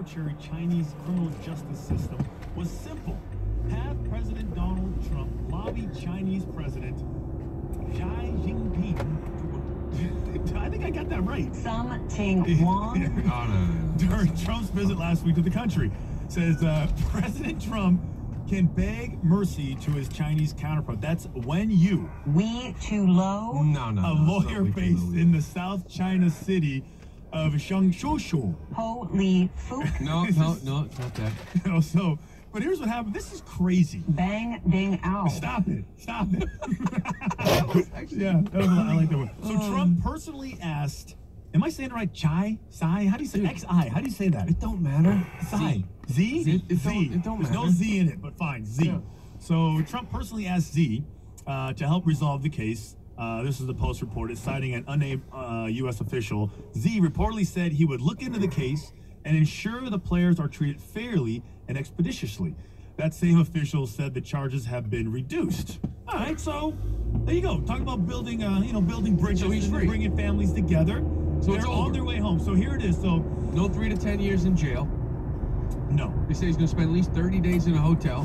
arbitrary Chinese criminal justice system was simple. Have President Donald Trump lobby Chinese President Xi Jinping. I think I got that right. During Trump's visit last week to the country. Says President Trump can beg mercy to his Chinese counterpart. That's when you. We too low? No. A lawyer based in the South China city of Shangshushu. Holy fu. No, it's not that. But here's what happened. This is crazy. Bang, ding, ow. Stop it. Yeah, I like that one. So Trump personally asked, am I saying it right? Sai? How do you say X-I? How do you say that? It don't matter. Sai. Z? It don't matter. There's no Z in it, but fine. Z. Yeah. So Trump personally asked Z to help resolve the case. This is the Post reported, citing an unnamed U.S. official. Z reportedly said he would look into the case and ensure the players are treated fairly and expeditiously. That same official said the charges have been reduced. All right, so there you go. Talk about building, building bridges, so he's bringing families together. So they're on their way home. So here it is. So no 3 to 10 years in jail. No. They say he's going to spend at least 30 days in a hotel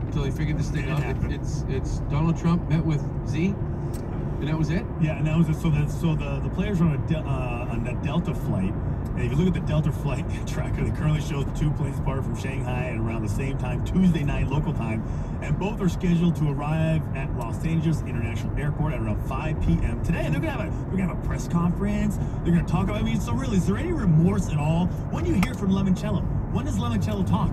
until they figure this thing out. It's Donald Trump met with Z, and that was it. Yeah, and that was it. So the players are on a Delta flight. And if you look at the Delta flight tracker, it currently shows 2 planes departed from Shanghai at around the same time, Tuesday night local time, and both are scheduled to arrive at Los Angeles International Airport at around 5 p.m. today. And they're gonna have a press conference. They're gonna talk about. I mean, so really, is there any remorse at all when you hear from Lemoncello? When does Lemoncello talk?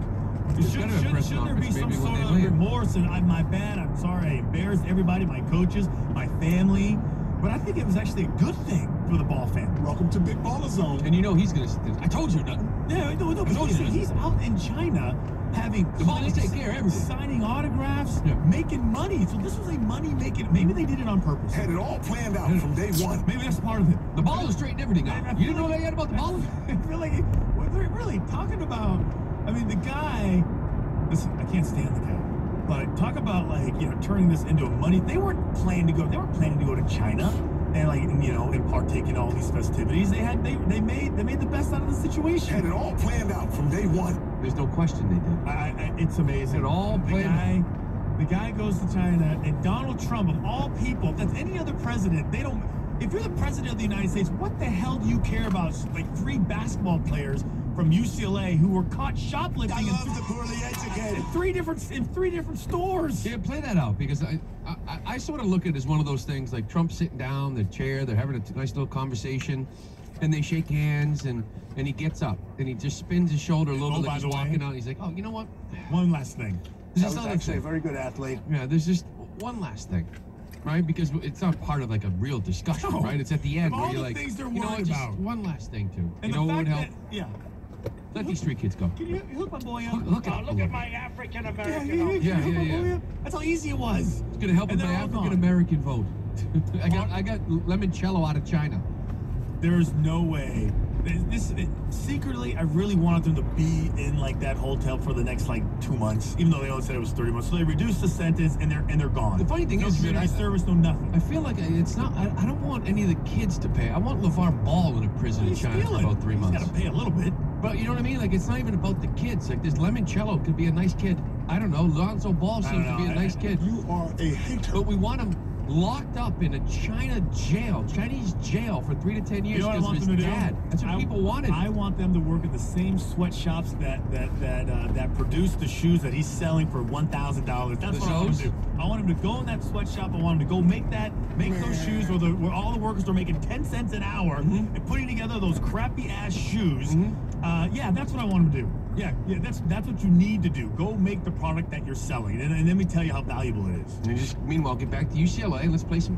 Shouldn't there be some sort of remorse? And my bad. I'm sorry. I embarrassed everybody, my coaches, my family. But I think it was actually a good thing for the ball fan. Welcome to Big Baller Zone. And you know he's going to sit there. I told you nothing. Yeah, no, he's out in China having the ball take care of everything. Signing autographs, making money. So this was a money-making. Maybe they did it on purpose. Had it all planned out from day one. Maybe that's part of it. The ball straightened everything out. You didn't know that yet about the ball? I feel like we're really talking about. I mean, the guy. Listen, I can't stand the guy. But talk about turning this into a money. They weren't planning to go. They weren't planning to go to China and and partake in all these festivities. They made the best out of the situation. Had it all planned out from day one. There's no question they did. It's amazing. It all planned. The guy goes to China, and Donald Trump, of all people, if that's any other president, they don't. If you're the president of the United States, what the hell do you care about 3 basketball players from UCLA who were caught shoplifting in 3 different stores? Yeah, play that out, because I sort of look at it as one of those things, like Trump sitting down, the chair, they're having a nice little conversation, and they shake hands, and he gets up, and he just spins his shoulder a little bit, like he's walking out, and he's like, oh, you know what? One last thing. That was actually a very good athlete. Yeah, there's just one last thing. Right, because it's not part of like a real discussion, right? It's at the end where you're like, things they're you know, worried just about. one last thing too. And you know what would help? Let these 3 kids go. Can you hook my boy up? Look at my African American. Yeah. That's how easy it was. It's gonna help with my African American vote. I got Lemoncello out of China. There's no way. Secretly, I really wanted them to be in that hotel for the next 2 months, even though they only said it was 30 months. So they reduced the sentence and they're gone. The funny thing is, community service, no nothing. I feel like it's not. I don't want any of the kids to pay. I want LeVar Ball in a prison in China for about 3 months. He's got to pay a little bit. But you know what I mean? It's not even about the kids. This Lemoncello could be a nice kid. I don't know. Lonzo Ball seems to be a nice kid. You are a hater. But we want him locked up in a Chinese jail for 3 to 10 years because of his dad. That's what people wanted. I want them to work at the same sweatshops that produce the shoes that he's selling for $1,000. That's what I want to do. I want him to go in that sweatshop. I want him to go make those shoes where all the workers are making 10 cents an hour and putting together those crappy ass shoes. Yeah, that's what I want him to do. Yeah, that's what you need to do. Go make the product that you're selling, and let me tell you how valuable it is. And just meanwhile, get back to UCLA. Let's play some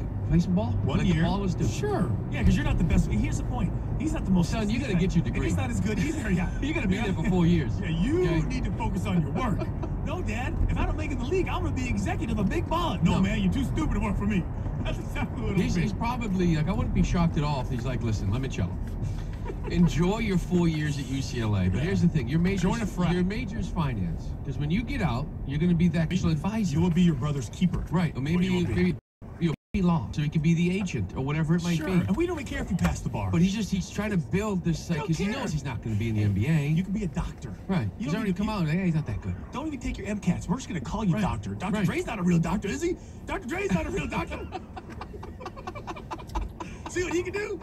ball. One year. The ballers do. Sure. Yeah, because you're not the best. Here's the point. He's not the most. Son, you got to get your degree. He's not as good either. Yeah, you're gonna be there for 4 years. Yeah, you need to focus on your work. No, Dad. If I don't make it in the league, I'm gonna be executive of Big Baller. No, man, you're too stupid to work for me. That's exactly what he's probably I wouldn't be shocked at all if he's like, listen, Lemoncello. Enjoy your 4 years at UCLA, but here's the thing: your major is finance. Because when you get out, you're going to be that special advisor. You will be your brother's keeper, right? Or maybe law, so he can be the agent or whatever it might Sure, be. and we don't even care if you pass the bar. But he's trying to build this, like, because he knows he's not going to be in the NBA. You can be a doctor. Right. You He's don't already need to come out and hey, he's not that good. Don't even take your MCATs. We're just going to call you Right. doctor. Dr. Right. Dre's not a real doctor, is he? Dr. Dre's not a real doctor. See what he can do?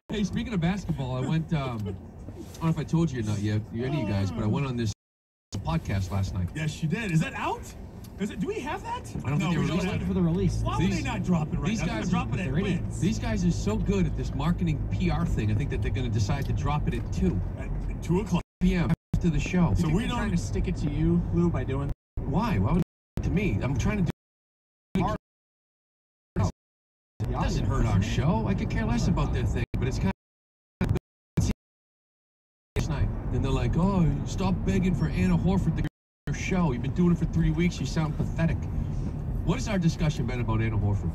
Hey, speaking of basketball, I went, I don't know if I told you or not yet, any of you guys, but I went on this podcast last night. Yes, you did. Is that out? Do we have that? I don't think they released it. For the release. Why would they not drop it right these now? They're guys- gonna drop it at wins. These guys are so good at this marketing PR thing, I think that they're going to decide to drop it at 2 At 2 o'clock. p.m. after the show. So we trying don't. to stick it to you, Lou, by doing. Why? Why would it to me? I'm trying to do it doesn't hurt our show. I could care less about their thing, but it's kind of last night. And they're like, oh, stop begging for Anna Horford to your show. You've been doing it for 3 weeks. You sound pathetic. What has our discussion been about Anna Horford?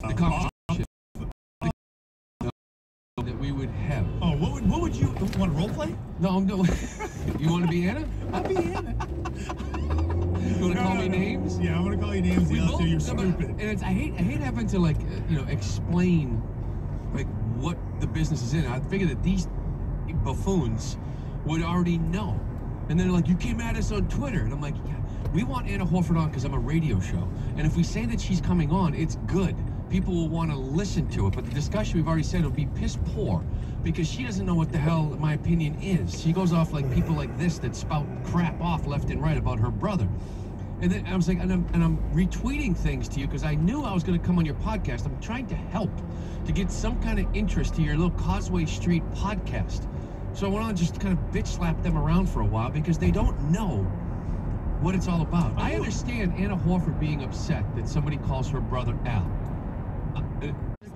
The conversation that we would have. Oh, what would you want to role play? No, no. You want to be Anna? I'll be Anna. You want to call me names? Yeah, I'm gonna call you names. The other two, you're no, but- stupid. And it's, I hate having to like explain like what the business is in. I figure that these buffoons would already know. And then they're like, you came at us on Twitter, and I'm like, yeah, we want Anna Horford on because I'm a radio show, and if we say that she's coming on, it's good. People will want to listen to it, but the discussion we've already said will be piss poor because she doesn't know what the hell my opinion is. She goes off like people like this that spout crap off left and right about her brother. And then I was like, and I'm retweeting things to you because I knew I was going to come on your podcast. I'm trying to help to get some kind of interest to your little Causeway Street podcast. So I went on and just kind of bitch slap them around for a while because they don't know what it's all about. I understand Anna Horford being upset that somebody calls her brother Al.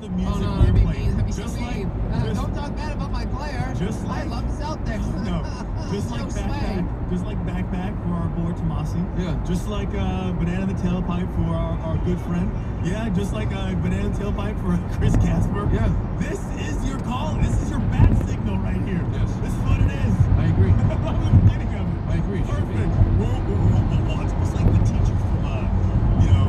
The music no, we're that'd be playing. mean. Just like, Don't talk bad about my player. Just like- I love Celtics. no, just like backpack for our boy Tomasi. Yeah. Just like banana in the tailpipe for our good friend. Yeah, just like banana in the tailpipe for Chris Casper. Yeah. This is your call. This is your bat signal right here. Yes. This is what it is. I agree. From the beginning of it. I agree. Perfect. We're it's almost like the teachers from you know.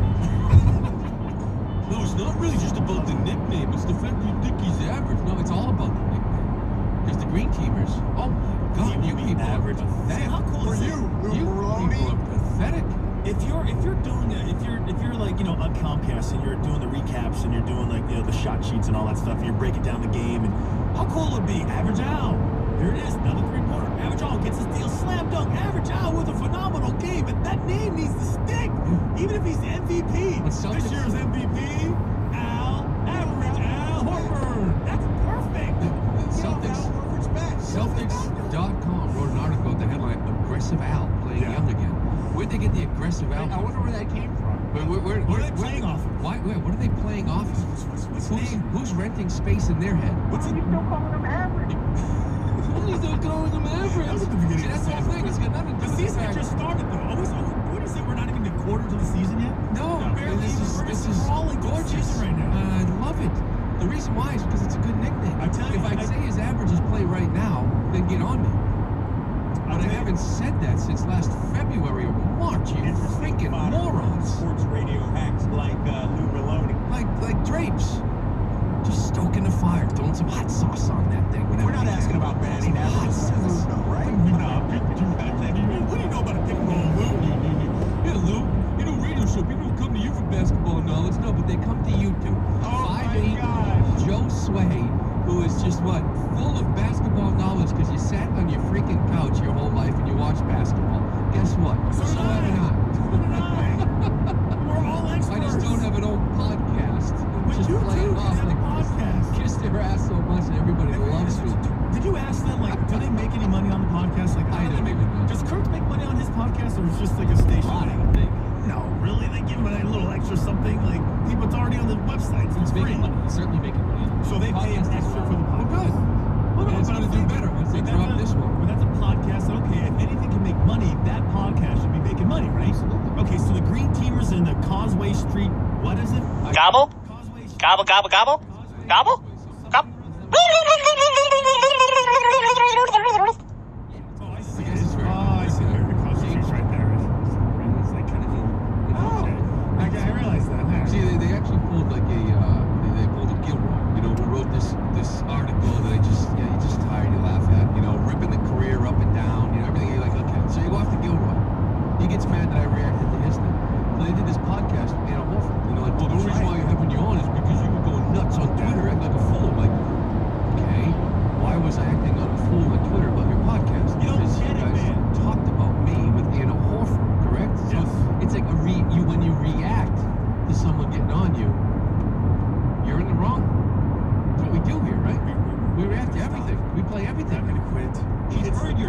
No, it's not really just about the nickname. It's the fact you think he's average. No, it's all about the nickname. Because the green teamers, oh my God, you people average. are pathetic. How cool is it? You people are pathetic. If you're doing if you're like on Comcast and you're doing the recaps and you're doing like the shot sheets and all that stuff and you're breaking down the game and how cool would it be? Average Al. There it is, another 3-pointer. Average Al gets his steal, slam dunk. Average Al with a phenomenal game, and that name needs to stick. Even if he's MVP. But Celtics- This year's MVP, Average Al Horford. That's perfect. Celtics.com wrote an article with the headline "Aggressive Al playing Yeah. young again." Where'd they get the aggressive Al? I wonder where that came from. Where What are they playing off of? Why? What are they playing off of? What's the name? Who's renting space in their head? What's it? Only they're calling him average. That was at the beginning See, of that's the the whole thing. It's got nothing to do The with season fact- just started though. What do you say? We're not even a quarter to the season yet. No, barely. this We're is crawling through the gorgeous. season right now. I love it. The reason why is because it's a good nickname. I tell you, if I say his averages play right now, then get on me. But I haven't said that since last February or March. You freaking morons. Sports radio hacks like Lou Maloney. Like drapes. Just stoking the fire, throwing some hot sauce on that thing. We're not asking about batting hot averages, sauce. though, right? What do you know about a pick and roll, Lou? Yeah, Lou. You know, radio show, people don't come to you for basketball knowledge. No, but they come to you too. Oh, my 5'8" gosh. Joe Sway, who is just full of basketball knowledge because you sat on your freaking couch your whole life and you watched basketball. Guess what? So did I. have We're all I. experts. I just don't have an own podcast. But Just you play too it off have a like podcast. kiss their ass so much and everybody loves me. Did you ask them, like, do they make any money on the podcast? Like, I don't even know. Does Kirk make money on his podcast, or is it just like a station thing? No, really? They give him a little extra something? Like, people, it's already on the website, so it's free. He's certainly making money. So they pay him extra for the Well, podcast. good. Well, And it's but going I'm to do thinking, better once they when drop that's this one. When that's a podcast, okay, if anything can make money, that podcast should be making money, right? Okay, so the Green Teamers in the Causeway Street, what is it? Gobble? Causeway Street. Gobble, gobble, gobble? Gobble? Gobble? Oh, I see I guess it's it. very- Oh, I see it. The Causeway Street's right there. It's like kind of neat. Oh, okay. I realize that.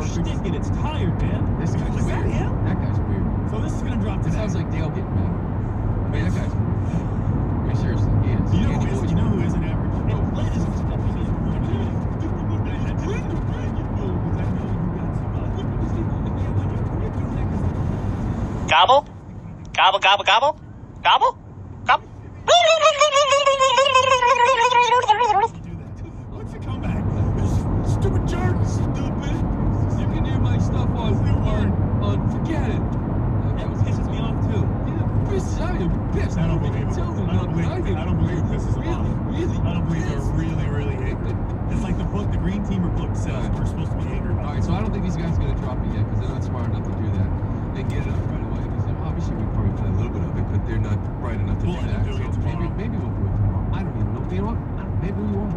shtick and it's tired, man. This guy's Was that weird. him? That guy's weird. So this is gonna drop This today. sounds like Dale getting mad. I mean, that guy's weird. I mean, seriously, he is. You know Andy who is? Boy's You know weird. who isn't average? And Glenn is expecting me to Gobble? Gobble, gobble, gobble? Gobble? Gobble? What's the comeback? This stupid jerk. Stupid. You can hear my stuff on forget it. That pisses me off too. Pisses out. You're pissed. I don't believe it. Tell me I don't believe it. I don't believe it pisses them off. Really? I don't believe they're really, really angry. It's like the book, the Green Teamer book says we're supposed to be angry All about. right, so I don't think these guys are going to drop it yet because they're not smart enough to do that. They get it up right away because obviously we probably play a little bit of it, but they're not bright enough to We'll do end up that. doing it So tomorrow. maybe we'll do it tomorrow. I don't even know. You know what? Maybe we won't.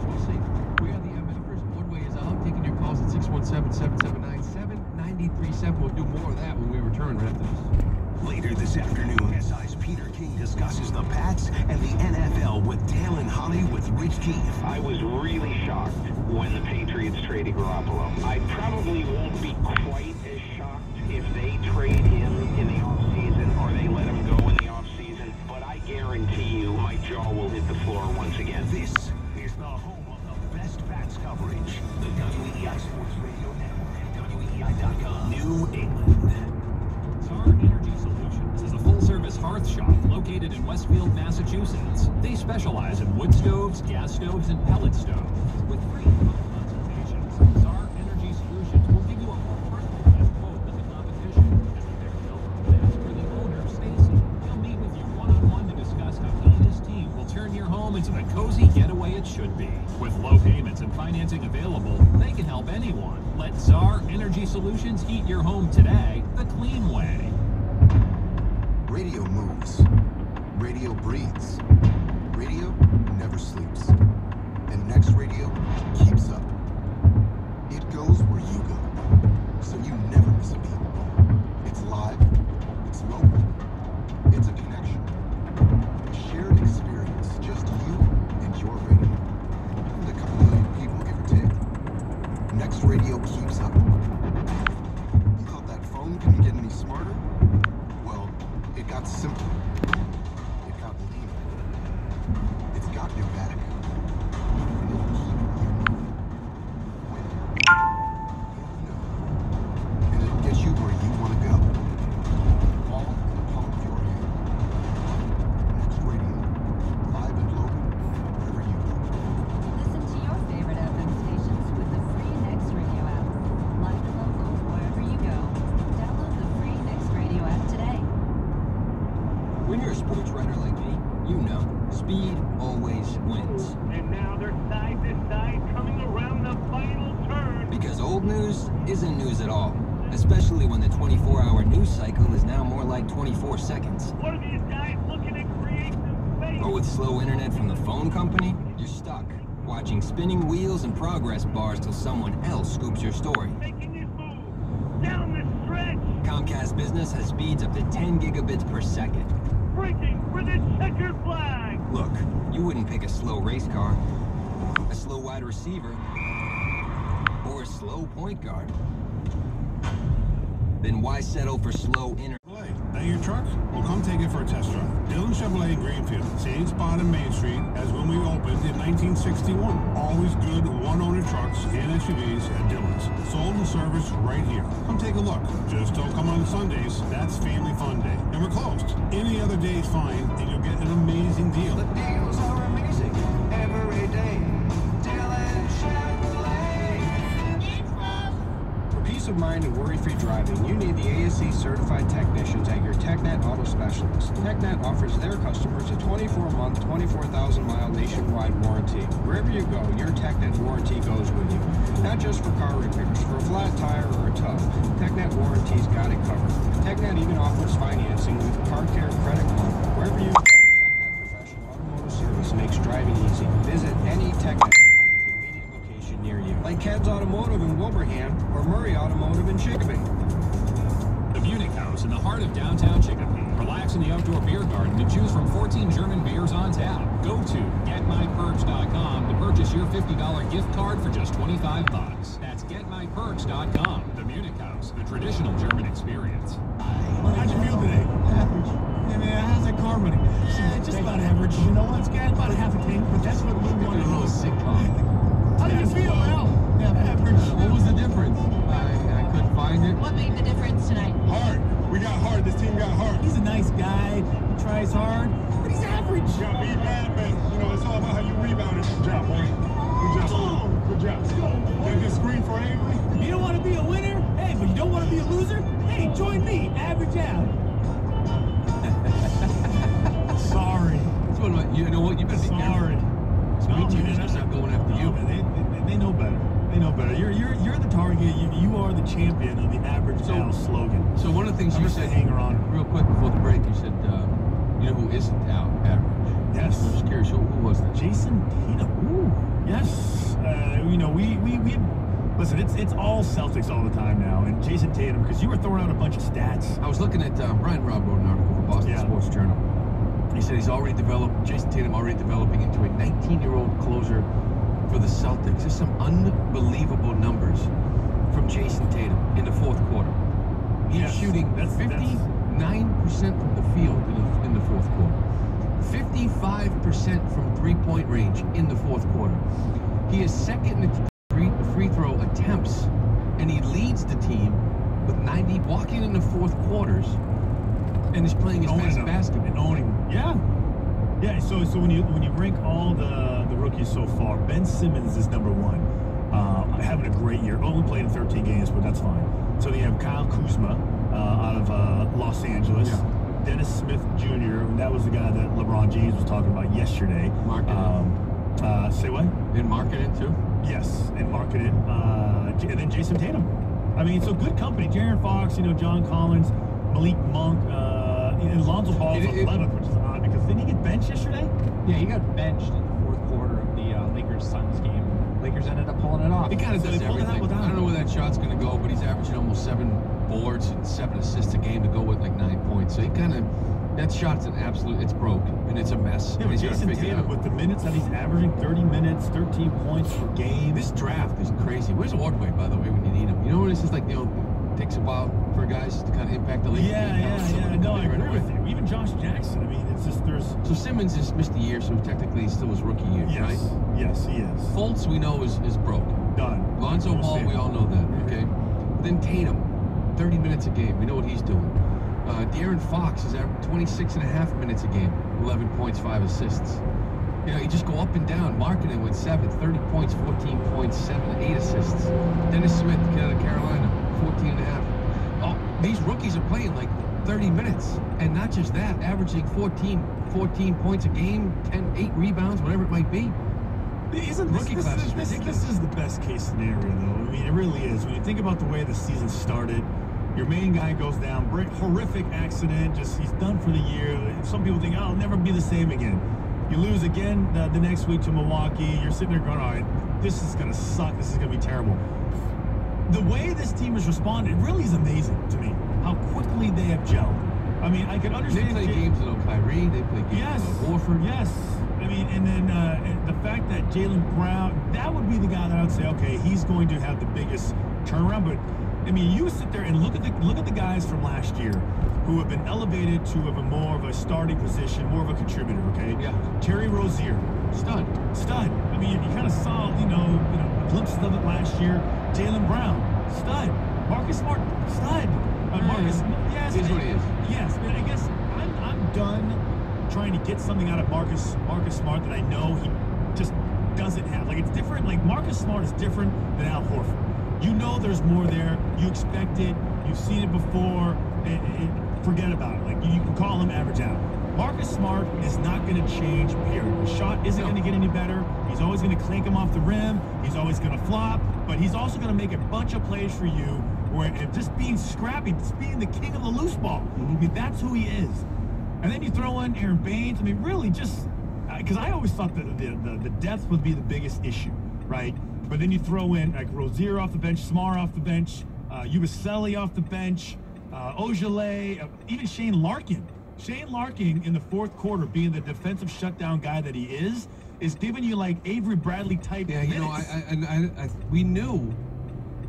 We'll see. We are the Members. Woodway is out, taking your calls at 617-779-7937. We'll do more of that when we return right after this. Later this afternoon, SI's Peter King discusses the Pats and the NFL with Dale and Holly with Rich Keefe. I was really shocked when the Patriots traded Garoppolo. I probably won't be quite as shocked if they trade him in the offseason or they let him go in the offseason, but I guarantee you my jaw will hit the floor once again. This is the home of the best Pats coverage. The WEI Sports Radio Network and WEI.com. New England. Czar Energy Solutions is a full-service hearth shop located in Westfield, Massachusetts. They specialize in wood stoves, gas stoves, and pellet stoves. With free consultations, Czar Energy Solutions will give you a more personalized quote than the competition. Their showroom is for the owner, Stacy. He'll meet with you one-on-one to discuss how he and his team will turn your home into the cozy getaway it should be. With low payments and financing available, they can help anyone. Let Czar Energy Solutions heat your home today the clean way. Radio moves. Radio breathes. Radio never sleeps. And Next Radio keeps up. It goes where you go, so you never miss a beat. It's live, it's local, it's a connection. A shared experience, just you and your radio. And a couple million people, give or take. Next Radio keeps up. You thought that phone couldn't get any smarter? Well, it got simpler. It got leaner. It's got your back. And it'll keep you moving. When you know. And it'll get you where you want to go. All in the palm of your hand. Next Radio. Live and local, wherever you go. Listen to your favorite FM stations with the free Next Radio app. Live and local, wherever you go. Download the free Next Radio app today. When you're a sports writer like me, you know, speed always wins. And now they're side to side coming around the final turn. Because old news isn't news at all. Especially when the 24-hour news cycle is now more like 24 seconds. What are these guys looking to create some space? But with slow internet from the phone company, you're stuck, watching spinning wheels and progress bars till someone else scoops your story. Making his move down the stretch. Comcast Business has speeds up to 10 gigabits per second. Breaking for the checkered flag. Look, you wouldn't pick a slow race car, a slow wide receiver, or a slow point guard. Then why settle for slow internet? That your truck? Well, come take it for a test drive. Dillon Chevrolet in Greenfield, same spot on Main Street as when we opened in 1961. Always good one-owner trucks and SUVs at Dillon's. Sold and serviced right here. Come take a look. Just don't come on Sundays. That's Family Fun Day. And we're closed. Any other day is fine, and you'll get an amazing deal. The deals are amazing every day. Dillon Chevrolet. For peace of mind and worry-free driving, you need the ASE certified technicians at your TechNet Auto Specialist. TechNet offers their customers a 24-month, 24,000-mile nationwide warranty. Wherever you go, your TechNet warranty goes with you. Not just for car repairs, for a flat tire or a tow. TechNet warranty's got it covered. TechNet even offers financing with Car Care Credit Card. Wherever you go, TechNet Professional Automotive Service makes driving easy. Visit any TechNet convenient location near you, like Ked's Automotive in Wilbraham or Murray Automotive in Chicopee. The Munich House in the heart of downtown Chicopee. Relax in the outdoor beer garden and choose from 14 German beers on tap. Go to getmyperks.com to purchase your $50 gift card for just $25. That's getmyperks.com. The Munich House, the traditional German experience. How'd you feel today? Average. Yeah, man, how's that car running? Just about average. You know what? It's got about a half a tank, but that's what we want to know. How did you feel, Al? Yeah, average. What was the difference? I couldn't find it. What made the difference tonight? Hard. We got hard. This team got hard. He's a nice guy. He tries hard, but he's average. You gotta be mad, man. You know, it's all about how you rebounded. Good job, boy. Good job. Good job. Get a good screen for Avery. You don't want to be a winner? Hey, but you don't want to be a loser? Hey, join me. Average out. Sorry. You know what? You better be sorry. Speed teamers are not going after you. They know better. They know better. You're the target. You are the champion of the average Al slogan. So one of the things you said, hang around real quick before the break, you said, you know who isn't out average? Yes. I'm just curious, who was that? Jason Tatum. Ooh. Yes. You know, we listen. It's all Celtics all the time now, and Jason Tatum, because you were throwing out a bunch of stats. I was looking at Brian Robb wrote an article for Boston Sports Journal. He said he's already developed, Jason Tatum already developing into a 19-year-old closer for the Celtics. There's some unbelievable numbers from Jason Tatum in the fourth quarter. He's shooting 59% from the field in the fourth quarter. 55% from three-point range in the fourth quarter. He is second in free throw attempts, and he leads the team with 90, walking in the fourth quarters, and is playing his best basketball. And owning. Yeah. So when you rank all the rookies so far, Ben Simmons is number one, having a great year. Only played in 13 games, but that's fine. So you have Kyle Kuzma out of Los Angeles. Yeah. Dennis Smith Jr., and that was the guy that LeBron James was talking about yesterday. Say what? And marketing too? Yes, and marketing. And then Jason Tatum. I mean, so good company. De'Aaron Fox, John Collins, Malik Monk, and Lonzo Ball's 11th, which is odd because didn't he get benched yesterday? Yeah, he got benched in the fourth quarter of the Lakers-Suns game. Lakers ended up pulling it off. He kind of does everything. I don't know where that shot's going to go, but he's averaging almost 7 boards and 7 assists a game to go with like 9 points. So he kind of, that shot's an absolute, it's broke, and it's a mess. Yeah, but Jason Tatum, with the minutes that he's averaging, 30 minutes, 13 points per game. This draft is crazy. Where's Ordway, by the way, when you need him? You know when it's just like, takes a while for guys to kind of impact the league. Yeah. No, I agree with you. Even Josh Jackson. I mean, it's just So Simmons has missed a year, so technically he's still his rookie year, right? Yes, he is. Fultz, we know, is broke. Done. Lonzo Ball, we all know that, okay? Then Tatum, 30 minutes a game. We know what he's doing. De'Aaron Fox is at 26.5 minutes a game, 11 points, 5 assists. You just go up and down. Marketing with 7, 30 points, 14 points, 7, 8 assists. Dennis Smith, kid out of Carolina, 14.5. Oh, these rookies are playing like 30 minutes. And not just that, averaging 14 points a game, 8 rebounds, whatever it might be. Isn't this is the best case scenario, though. I mean, it really is. When you think about the way the season started, your main guy goes down, horrific accident, he's done for the year. Some people think, oh, it'll never be the same again. You lose again the next week to Milwaukee. You're sitting there going, all right, this is going to suck. This is going to be terrible. The way this team has responded really is amazing to me. How quickly they have gelled. I mean, I can understand. They play games without Kyrie. They play games without Horford. Yes. I mean, and then the fact that Jaylen Brown, that would be the guy that I would say, okay, he's going to have the biggest turnaround. But I mean, you sit there and look at the guys from last year who have been elevated to have a more of a starting position, more of a contributor. Okay. Yeah. Terry Rozier, stud. I mean, you kind of saw, glimpses of it last year. Jaylen Brown, stud. Marcus Smart, stud. Marcus, yes, is what he is. Yes, but I guess I'm done trying to get something out of Marcus Smart that I know he just doesn't have. Like, it's different. Like, Marcus Smart is different than Al Horford. You know there's more there. You expect it. You've seen it before. Forget about it. Like, you can call him average out. Marcus Smart is not going to change, period. The shot isn't going to get any better. He's always going to clank him off the rim. He's always going to flop. But he's also going to make a bunch of plays for you where just being scrappy, just being the king of the loose ball. I mean, that's who he is. And then you throw in Aaron Baines. I mean, really just because I always thought the depth would be the biggest issue, right? But then you throw in like Rozier off the bench, Smart off the bench, Yabusele off the bench, Ojale, even Shane Larkin Shane Larkin in the fourth quarter, being the defensive shutdown guy that he is giving you like Avery Bradley type. Yeah, you know, we knew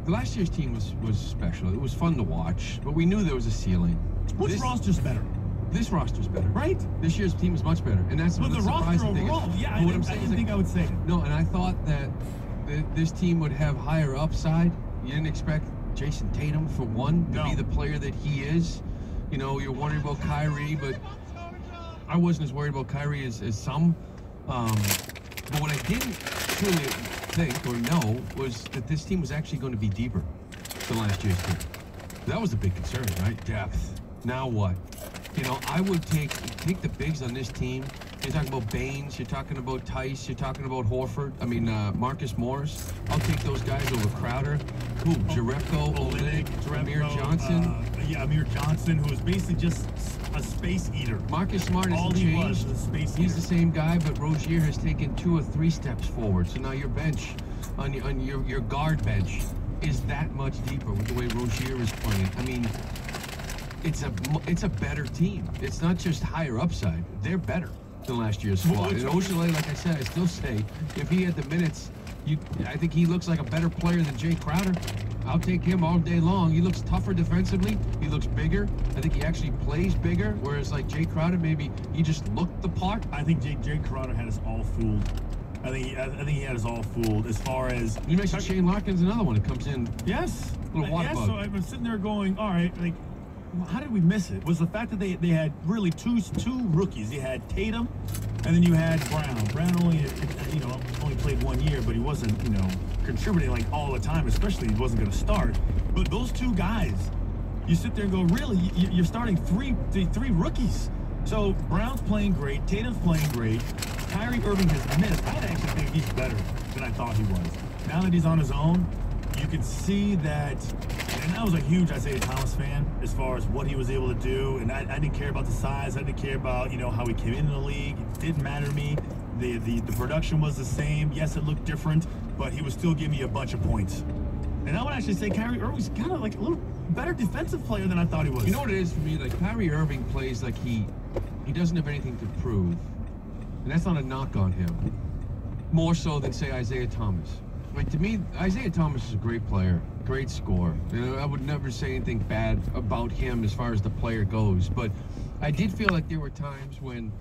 the last year's team was special. It was fun to watch, but we knew there was a ceiling. Which roster's better? This roster's better, right? This year's team is much better, and that's but what the roster overall. Yeah, I didn't think I would say it. No, and I thought that this team would have higher upside. You didn't expect Jason Tatum, for one, to be the player that he is. You know, you're worried about Kyrie, but I wasn't as worried about Kyrie as some. But what I didn't truly think or know was that this team was actually going to be deeper than last year's team. That was the big concern, right? Depth. Now what? You know, I would take the bigs on this team. You're talking about Baines, you're talking about Tice, you're talking about Horford. I mean, Marcus Morris. I'll take those guys over Crowder. Who? Jerebko, Olynyk, Amir Johnson. Yeah, Amir Johnson, who is basically just a space eater. Marcus Smart hasn't changed. He's the same guy, but Rozier has taken 2 or 3 steps forward. So now your bench, on your guard bench, is that much deeper with the way Rozier is playing. I mean, it's a better team. It's not just higher upside. They're better than last year's squad. And Oshale, like I said, I still say, if he had the minutes, I think he looks like a better player than Jay Crowder. I'll take him all day long. He looks tougher defensively. He looks bigger. I think he actually plays bigger, whereas like Jay Crowder, maybe he just looked the part. I think Jay Crowder had us all fooled. I think he had us all fooled as far as... You mentioned Shane Larkin's another one that comes in. Yes. Little water bug. So I was sitting there going, all right, like, how did we miss it? Was the fact that they had really two rookies. You had Tatum, and then you had Brown. Brown only played 1 year, but he wasn't, contributing like all the time, especially he wasn't going to start. But those 2 guys, you sit there and go, really? You're starting three rookies. So Brown's playing great, Tatum's playing great. Kyrie Irving has missed. I actually think he's better than I thought he was. Now that he's on his own, you can see that, and I was a huge Isaiah Thomas fan as far as what he was able to do, and I didn't care about the size, I didn't care about, how he came into the league. It didn't matter to me. The production was the same. Yes, it looked different, but he was still giving me a bunch of points. And I would actually say Kyrie Irving's kind of like a little better defensive player than I thought he was. You know what it is for me? Like, Kyrie Irving plays like he doesn't have anything to prove. And that's not a knock on him. More so than, say, Isaiah Thomas. Like, to me, Isaiah Thomas is a great player, great scorer. I would never say anything bad about him as far as the player goes. But I did feel like there were times when